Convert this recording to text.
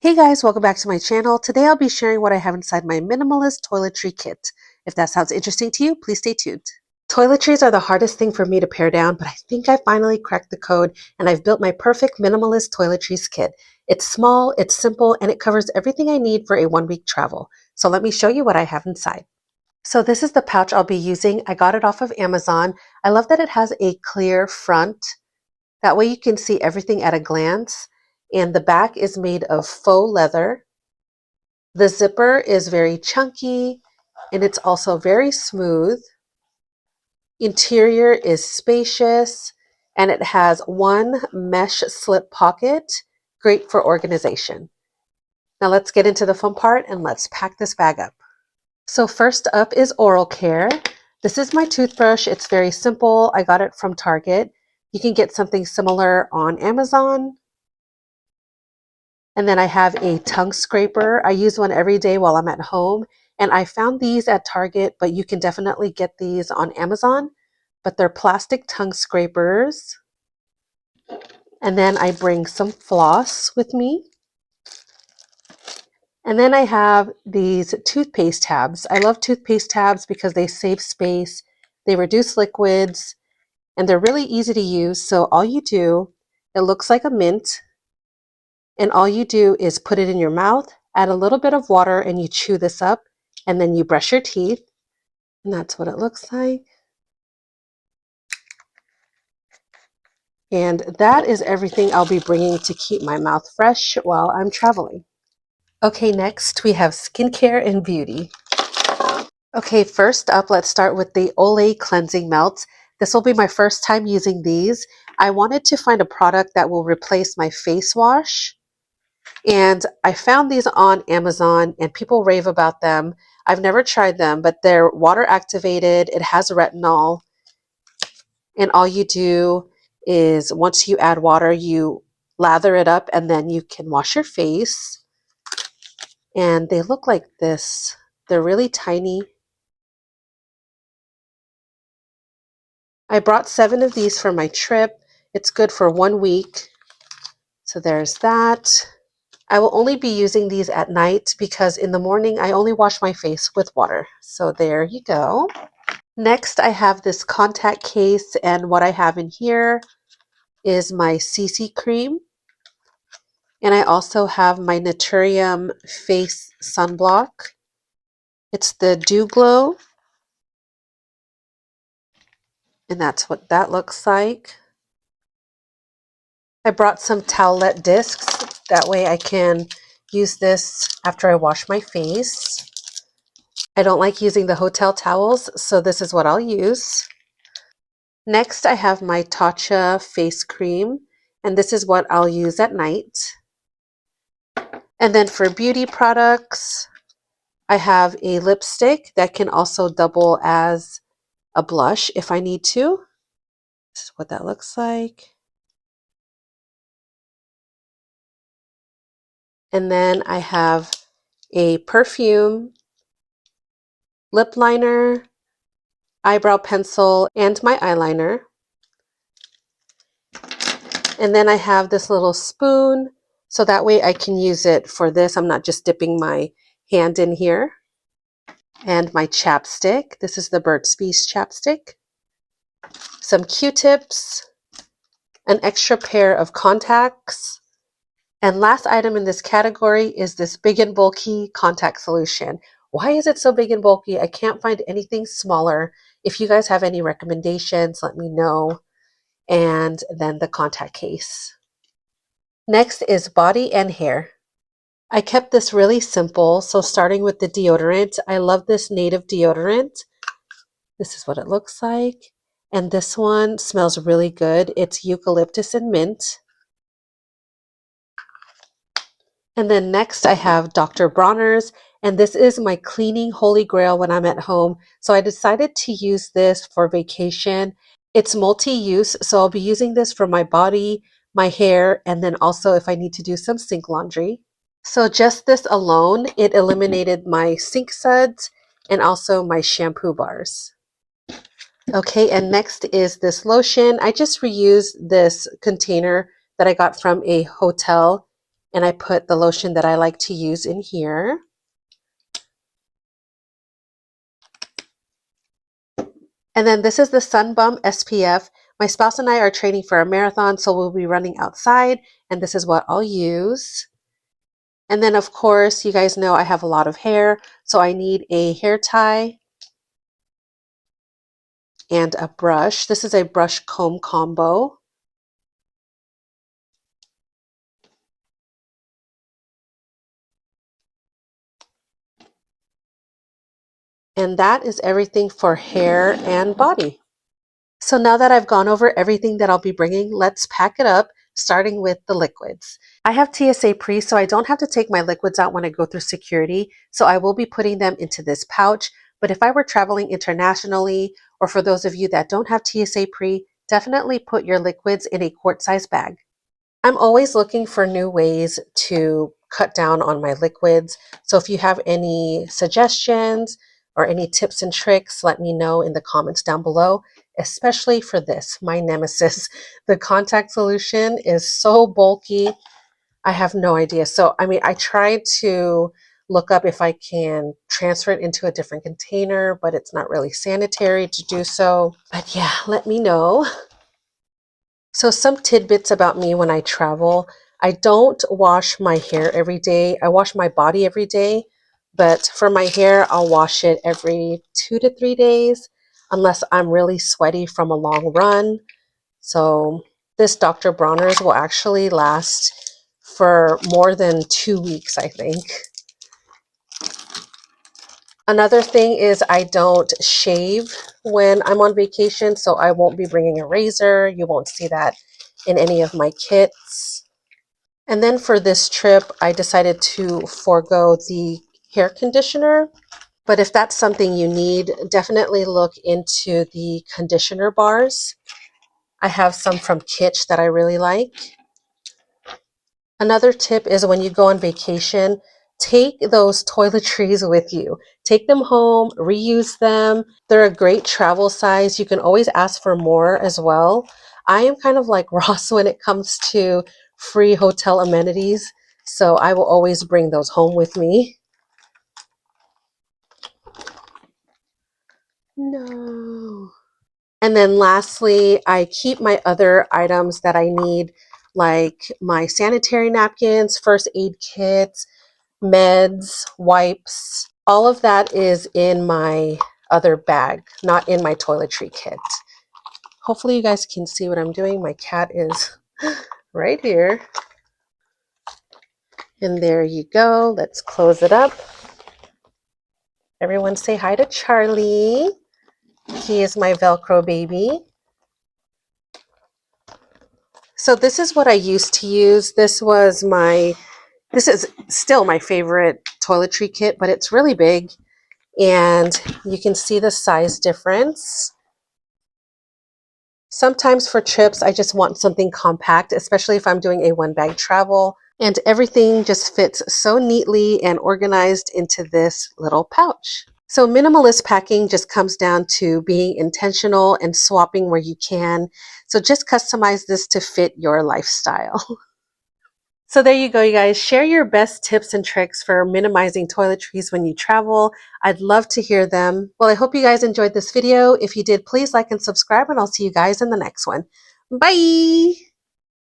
Hey guys, welcome back to my channel. Today I'll be sharing what I have inside my minimalist toiletry kit. If that sounds interesting to you, please stay tuned. Toiletries are the hardest thing for me to pare down, but I think I finally cracked the code and I've built my perfect minimalist toiletries kit. It's small, it's simple, and it covers everything I need for a 1-week travel. So let me show you what I have inside. So this is the pouch I'll be using. I got it off of Amazon. I love that it has a clear front. That way you can see everything at a glance. And the back is made of faux leather. The zipper is very chunky and it's also very smooth. Interior is spacious and it has one mesh slip pocket, great for organization. Now let's get into the fun part and let's pack this bag up. So first up is oral care. This is my toothbrush. It's very simple. I got it from Target. You can get something similar on Amazon. And then I have a tongue scraper. I use one every day while I'm at home. And I found these at Target, but you can definitely get these on Amazon. But they're plastic tongue scrapers. And then I bring some floss with me. And then I have these toothpaste tabs. I love toothpaste tabs because they save space, they reduce liquids, and they're really easy to use. So all you do, it looks like a mint. And all you do is put it in your mouth, add a little bit of water, and you chew this up, and then you brush your teeth. And that's what it looks like. And that is everything I'll be bringing to keep my mouth fresh while I'm traveling. Okay, next we have skincare and beauty. Okay, first up, let's start with the Olay Cleansing Melts. This will be my first time using these. I wanted to find a product that will replace my face wash. And I found these on Amazon and people rave about them. I've never tried them, but they're water activated. It has retinol. And all you do is once you add water, you lather it up and then you can wash your face. And they look like this. They're really tiny. I brought 7 of these for my trip. It's good for 1 week. So there's that. I will only be using these at night because in the morning I only wash my face with water. So there you go. Next, I have this contact case, and what I have in here is my CC cream. And I also have my Naturium face sunblock. It's the Dew Glow, and that's what that looks like. I brought some towelette discs. That way I can use this after I wash my face. I don't like using the hotel towels, so this is what I'll use. Next, I have my Tatcha face cream, and this is what I'll use at night. And then for beauty products, I have a lipstick that can also double as a blush if I need to. This is what that looks like. And then I have a perfume, lip liner, eyebrow pencil, and my eyeliner. And then I have this little spoon, so that way I can use it for this. I'm not just dipping my hand in here. And my chapstick. This is the Burt's Bees chapstick. Some Q-tips, an extra pair of contacts. And last item in this category is this big and bulky contact solution. Why is it so big and bulky? I can't find anything smaller. If you guys have any recommendations, let me know. And then the contact case. Next is body and hair. I kept this really simple. So starting with the deodorant, I love this native deodorant. This is what it looks like. And this one smells really good. It's eucalyptus and mint. And then next I have Dr. Bronner's, and this is my cleaning holy grail when I'm at home. So I decided to use this for vacation. It's multi-use, so I'll be using this for my body, my hair, and then also if I need to do some sink laundry. So just this alone, it eliminated my sink suds and also my shampoo bars. Okay, and next is this lotion. I just reused this container that I got from a hotel, And I put the lotion that I like to use in here. And then this is the Sun Bum SPF. My spouse and I are training for a marathon, so we'll be running outside, and this is what I'll use. And then, of course, you guys know I have a lot of hair, so I need a hair tie and a brush. This is a brush comb combo. And that is everything for hair and body. So now that I've gone over everything that I'll be bringing, let's pack it up, starting with the liquids. I have TSA pre, so I don't have to take my liquids out when I go through security, so I will be putting them into this pouch. But if I were traveling internationally, or for those of you that don't have TSA pre, definitely put your liquids in a quart-sized bag. I'm always looking for new ways to cut down on my liquids. So if you have any suggestions or any tips and tricks, let me know in the comments down below, especially for this, my nemesis. The contact solution is so bulky. I have no idea. So, I mean, I tried to look up if I can transfer it into a different container, but it's not really sanitary to do so. But yeah, let me know. So some tidbits about me when I travel. I don't wash my hair every day. I wash my body every day, but for my hair, I'll wash it every 2 to 3 days unless I'm really sweaty from a long run. So this Dr. Bronner's will actually last for more than 2 weeks, I think. Another thing is I don't shave when I'm on vacation, so I won't be bringing a razor. You won't see that in any of my kits. And then for this trip, I decided to forego the hair conditioner. But if that's something you need, definitely look into the conditioner bars. I have some from Kitsch that I really like. Another tip is when you go on vacation, take those toiletries with you. Take them home, reuse them. They're a great travel size. You can always ask for more as well. I am kind of like Ross when it comes to free hotel amenities, so I will always bring those home with me. No. And then lastly, I keep my other items that I need, like my sanitary napkins, first aid kits, meds, wipes. All of that is in my other bag, not in my toiletry kit. Hopefully you guys can see what I'm doing. My cat is right here. And there you go. Let's close it up. Everyone say hi to Charlie. He is my Velcro baby. So this is what I used to use. This is still my favorite toiletry kit, but it's really big. And you can see the size difference. Sometimes for trips, I just want something compact, especially if I'm doing a one-bag travel. And everything just fits so neatly and organized into this little pouch. So minimalist packing just comes down to being intentional and swapping where you can. So just customize this to fit your lifestyle. So there you go, you guys. Share your best tips and tricks for minimizing toiletries when you travel. I'd love to hear them. Well, I hope you guys enjoyed this video. If you did, please like and subscribe, and I'll see you guys in the next one. Bye!